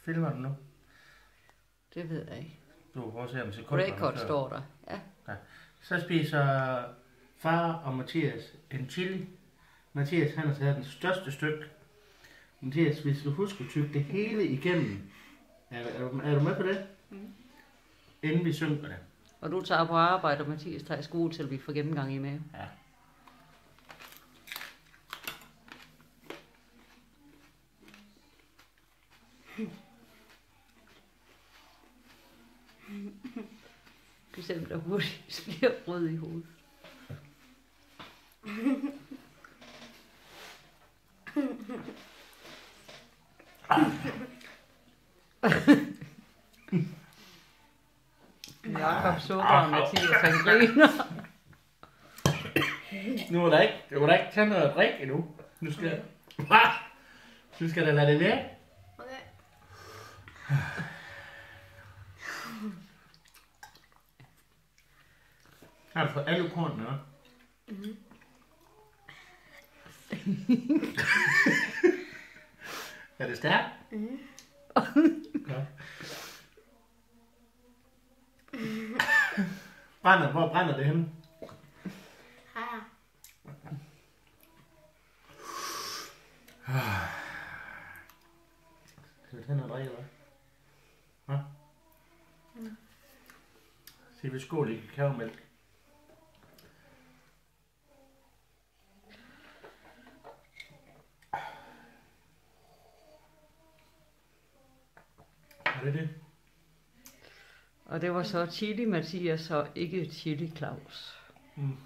Filmer du nu? Det ved jeg ikke. Du kan prøve at se om sekunder. Record står der. Ja. Så spiser far og Mathias en chili. Mathias han har taget den største stykke. Mathias, vi skal huske at tygge det hele igennem. Er du med på det? Inden vi synker det. Og du tager på arbejde, og Mathias tager i skole, til vi får gennemgang i maven. Ja. Bestemt der hurtigt bliver rød i hovedet. Jakob sukker og Mathias han griner. Nu er der ikke tage noget at drikke endnu. Nu skal der lade det være. Okay. Har du fået alle kornene, hva'? Er det stærkt? Ja. Hvor brænder det henne? Her. Skal vi tage noget at drikke, eller hvad? Siger vi skål i kakaomælk? Er det det? Og det var så chili Mathias og ikke chili Claus. Mm.